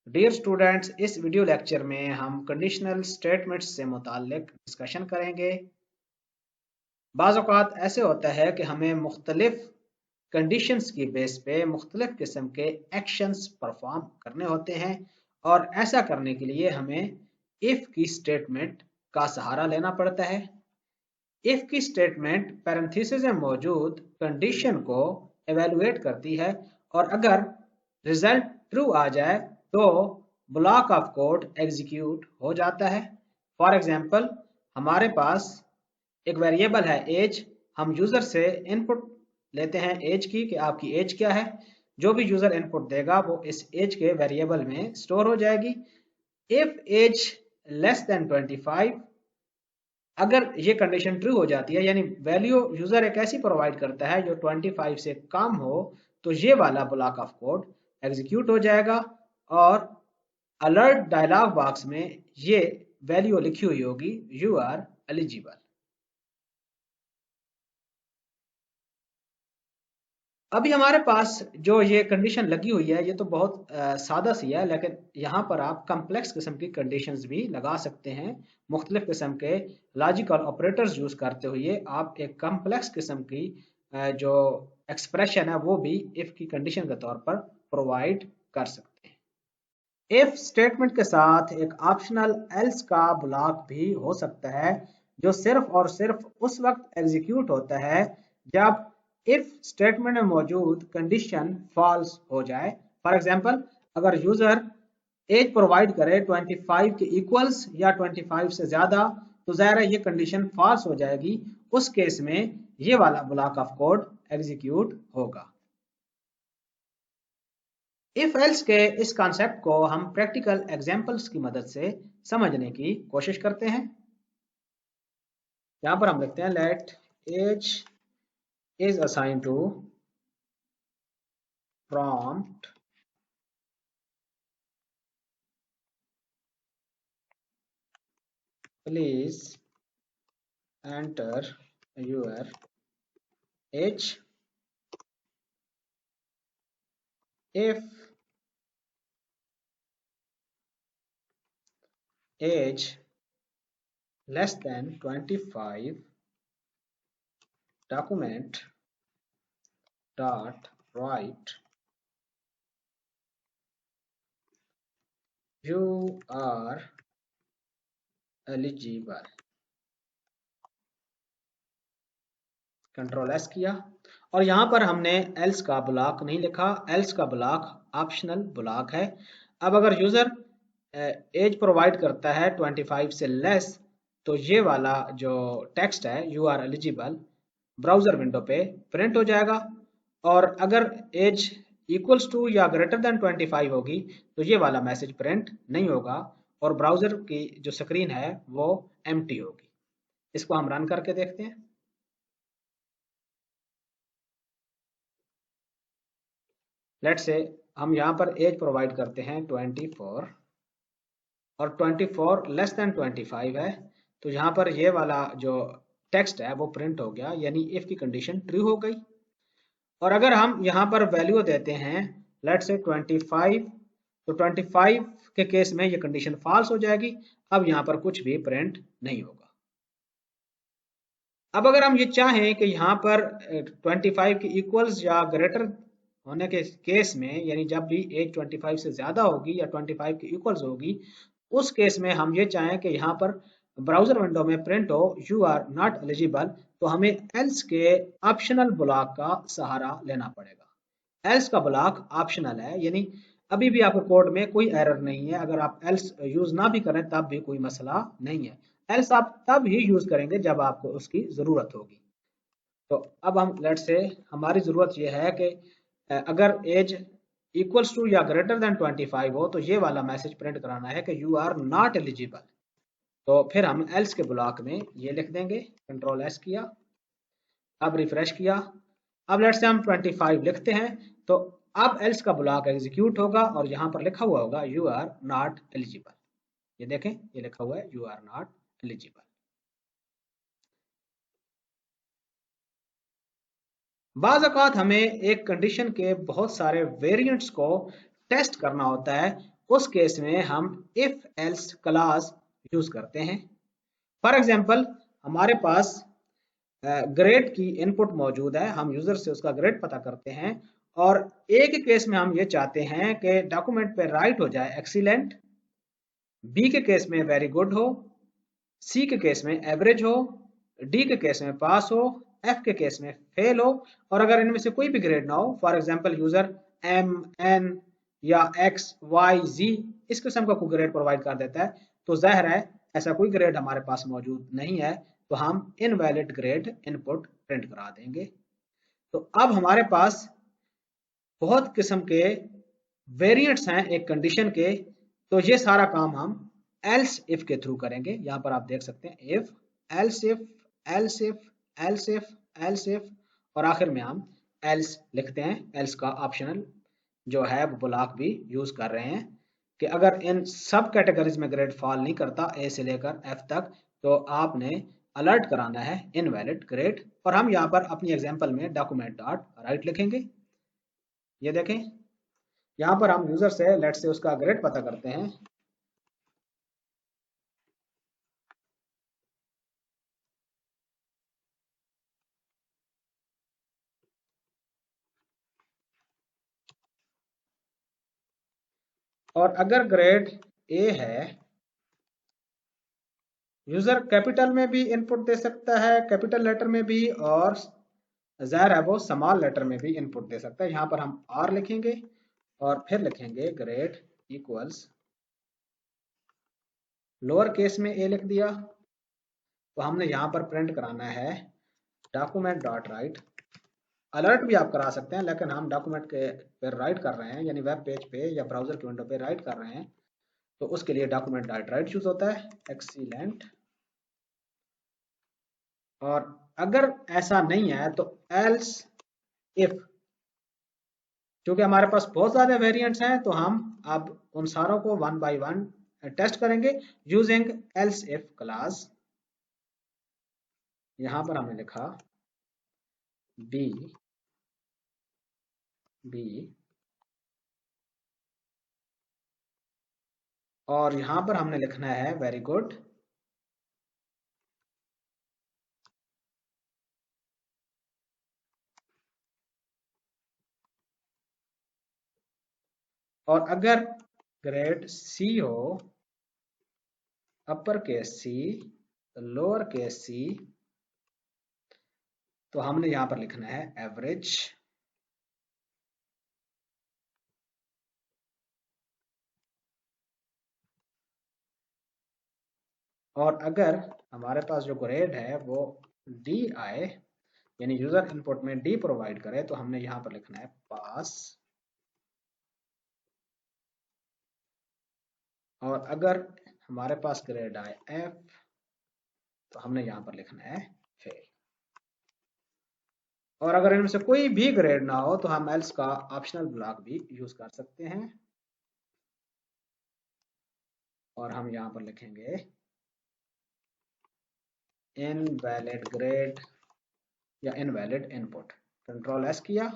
Dear students, इस video lecture में हम कंडीशनल स्टेटमेंट्स से मुताल्लिक डिस्कशन करेंगे। बाज़ औक़ात ऐसे होता है कि हमें मुख्तलिफ कंडीशंस की बेस पे मुख्तलिफ किस्म के एक्शंस परफॉर्म करने होते हैं और ऐसा करने के लिए हमें इफ़ की स्टेटमेंट का सहारा लेना पड़ता है। इफ़ की स्टेटमेंट पैरेंथेसिस में मौजूद कंडीशन को एवेलुएट करती है और अगर रिजल्ट ट्रू आ जाए तो ब्लॉक ऑफ कोड एग्जीक्यूट हो जाता है। फॉर एग्जांपल, हमारे पास एक वेरिएबल है एज। हम यूजर से इनपुट लेते हैं एज की कि आपकी एज क्या है। जो भी यूजर इनपुट देगा वो इस एज के वेरिएबल में स्टोर हो जाएगी। इफ एज लेस देन 25, अगर ये कंडीशन ट्रू हो जाती है, यानी वैल्यू यूजर एक ऐसी प्रोवाइड करता है जो 25 से कम हो, तो ये वाला ब्लॉक ऑफ कोड एग्जीक्यूट हो जाएगा और अलर्ट डायलॉग बॉक्स में ये वैल्यू लिखी हुई होगी, यू आर एलिजिबल। अभी हमारे पास जो ये कंडीशन लगी हुई है ये तो बहुत सादा सी है, लेकिन यहाँ पर आप कम्प्लेक्स किस्म की कंडीशंस भी लगा सकते हैं। मुख्तलिफ किस्म के लॉजिकल ऑपरेटर्स यूज करते हुए आप एक कम्प्लेक्स किस्म की जो एक्सप्रेशन है वो भी इफ की कंडीशन के तौर पर प्रोवाइड कर सकते हैं। इफ स्टेटमेंट के साथ एक ऑप्शनल एल्स का ब्लॉक भी हो सकता है जो सिर्फ और सिर्फ उस वक्त एग्जीक्यूट होता है जब इफ स्टेटमेंट में मौजूद कंडीशन फॉल्स हो जाए। फॉर एग्जांपल, अगर यूजर एज प्रोवाइड करे 25 के इक्वल्स या 25 से ज्यादा, तो जाहिर है ये कंडीशन फॉल्स हो जाएगी। उस केस में ये वाला ब्लॉक ऑफ कोड एग्जीक्यूट होगा। इफ एल्स के इस कॉन्सेप्ट को हम प्रैक्टिकल एग्जांपल्स की मदद से समझने की कोशिश करते हैं। यहां पर हम लिखते हैं let age is assigned to prompt please enter your age if age less than 25 document dot write you are eligible। Control S किया और यहां पर हमने एल्स का ब्लॉक नहीं लिखा। एल्स का ब्लॉक ऑप्शनल ब्लॉक है। अब अगर यूजर एज प्रोवाइड करता है 25 से लेस, तो ये वाला जो टेक्स्ट है you are eligible browser window पे प्रिंट हो जाएगा। और अगर एज इक्वल्स टू या ग्रेटर देन 25 होगी तो ये वाला मैसेज प्रिंट नहीं होगा और ब्राउजर की जो स्क्रीन है वो एम्प्टी होगी। इसको हम रन करके देखते हैं। लेट से हम यहाँ पर एज प्रोवाइड करते हैं 24 और 24 लेस देन 25 है, तो यहाँ पर ये वाला जो टेक्स्ट है वो प्रिंट हो गया, यानी इफ की कंडीशन ट्रू हो गई। और अगर हम यहाँ पर वैल्यू देते हैं लेट से 25, तो 25 के केस में ये कंडीशन फॉल्स हो जाएगी। अब यहाँ पर कुछ भी प्रिंट नहीं होगा। अब अगर हम ये चाहें कि यहाँ पर 25 के इक्वल्स या ग्रेटर होने के केस में, यानी जब भी एज 25 से ज्यादा होगी या 25 के इक्वल्स होगी, उस केस में हम ये चाहें कि यहाँ पर ब्राउजर विंडो में प्रिंट हो यू आर नॉट एलिजिबल, तो हमें एल्स के ऑप्शनल ब्लॉक का सहारा लेना पड़ेगा। एल्स का ब्लॉक ऑप्शनल है, यानी अभी भी आपके कोड में कोई एरर नहीं है। अगर आप एल्स यूज ना भी करें तब भी कोई मसला नहीं है। एल्स आप तब ही यूज करेंगे जब आपको उसकी जरूरत होगी। तो अब हम लेट से हमारी जरूरत यह है कि अगर एज इक्वल्स टू या ग्रेटर देन 25 हो तो ये वाला मैसेज प्रिंट कराना है कि यू आर नॉट एलिजिबल। तो फिर हम एल्स के ब्लॉक में ये लिख देंगे। कंट्रोल एस किया, अब रिफ्रेश किया। अब लेट से हम 25 लिखते हैं, तो अब एल्स का ब्लॉक एग्जीक्यूट होगा और यहाँ पर लिखा हुआ होगा यू आर नॉट एलिजिबल। ये देखें, ये लिखा हुआ है यू आर नॉट एलिजिबल। बाज़ औक़ात हमें एक कंडीशन के बहुत सारे वेरिएंट्स को टेस्ट करना होता है उस केस में हम इफ एल्स क्लास यूज करते हैं। फॉर एग्जाम्पल, हमारे पास ग्रेड की इनपुट मौजूद है, हम यूजर से उसका ग्रेड पता करते हैं और एक केस में हम ये चाहते हैं कि डॉक्यूमेंट पे राइट हो जाए एक्सीलेंट, बी के केस में वेरी गुड हो, सी के केस में एवरेज हो, डी के केस में पास हो, एफ के केस में फेल हो। और अगर इनमें से कोई भी ग्रेड ना हो, for example user M, N या एक्स, वाई, जी इस किस्म का कोई ग्रेड प्रोवाइड कर देता है, तो जाहिर है ऐसा कोई ग्रेड हमारे पास मौजूद नहीं है, तो हम इनवैलिड ग्रेड इनपुट प्रिंट करा देंगे। तो अब हमारे पास बहुत किस्म के वेरिएंट्स हैं एक कंडीशन के, तो ये सारा काम हम एल्स इफ के थ्रू करेंगे। यहाँ पर आप देख सकते हैं if, else if, else if, else if, else if, और आखिर में हम एल्स लिखते हैं। एल्स का ऑप्शनल जो है वो ब्लॉक भी यूज कर रहे हैं कि अगर इन सब कैटेगरीज में ग्रेड फॉल नहीं करता ए से लेकर एफ तक, तो आपने अलर्ट कराना है इनवैलिड ग्रेड। और हम यहाँ पर अपनी एग्जांपल में डॉक्यूमेंट डॉट राइट लिखेंगे। ये देखें, यहाँ पर हम यूजर से लेट से उसका ग्रेड पता करते हैं। और अगर ग्रेड ए है, यूजर कैपिटल में भी इनपुट दे सकता है, कैपिटल लेटर में भी, और जाहिर है वो स्मॉल लेटर में भी इनपुट दे सकता है। यहाँ पर हम आर लिखेंगे और फिर लिखेंगे ग्रेड इक्वल्स, लोअर केस में ए लिख दिया, तो हमने यहाँ पर प्रिंट कराना है डॉक्यूमेंट डॉट राइट। अलर्ट भी आप करा सकते हैं, लेकिन हम डॉक्यूमेंट के पे राइट कर रहे हैं, यानी वेब पेज पे या ब्राउजर की विंडो पे राइट कर रहे हैं, तो उसके लिए डॉक्यूमेंट डॉट राइट यूज होता है, एक्सीलेंट। और अगर ऐसा नहीं है तो एल्स इफ, क्योंकि हमारे पास बहुत ज्यादा वेरिएंट्स हैं, तो हम अब उन सारों को वन बाय वन टेस्ट करेंगे यूजिंग एल्स इफ क्लास। यहां पर हमने लिखा बी, बी, और यहां पर हमने लिखना है वेरी गुड, और अगर ग्रेड सी हो, अपर केस सी, लोअर केस सी, तो हमने यहां पर लिखना है एवरेज। और अगर हमारे पास जो ग्रेड है वो डी आए, यानी यूजर इनपुट में डी प्रोवाइड करे, तो हमने यहां पर लिखना है पास। और अगर हमारे पास ग्रेड आए एफ, तो हमने यहां पर लिखना है फेल। और अगर इनमें से कोई भी ग्रेड ना हो, तो हम एल्स का ऑप्शनल ब्लॉक भी यूज कर सकते हैं, और हम यहां पर लिखेंगे इनवैलिड ग्रेड या इनवैलिड इनपुट। कंट्रोल एस किया।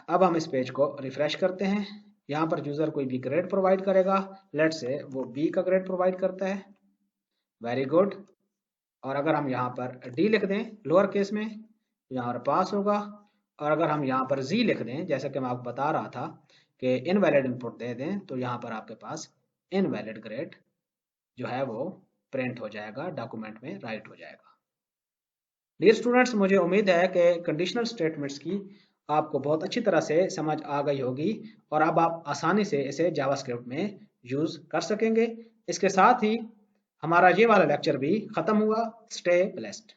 अब हम इस पेज को रिफ्रेश करते हैं। यहाँ पर यूजर कोई भी ग्रेड प्रोवाइड करेगा, लेट से वो बी का ग्रेड प्रोवाइड करता है, वेरी गुड। और अगर हम यहाँ पर डी लिख दें लोअर केस में, तो यहाँ पर पास होगा। और अगर हम यहाँ पर जी लिख दें, जैसे कि मैं आपको बता रहा था कि इनवैलिड इनपुट दे दें, तो यहाँ पर आपके पास इनवैलिड ग्रेड जो है वो प्रिंट हो जाएगा, डॉक्यूमेंट में राइट हो जाएगा। डियर स्टूडेंट्स, मुझे उम्मीद है कि कंडीशनल स्टेटमेंट्स की आपको बहुत अच्छी तरह से समझ आ गई होगी और अब आप आसानी से इसे जावास्क्रिप्ट में यूज कर सकेंगे। इसके साथ ही हमारा ये वाला लेक्चर भी खत्म हुआ। Stay blessed.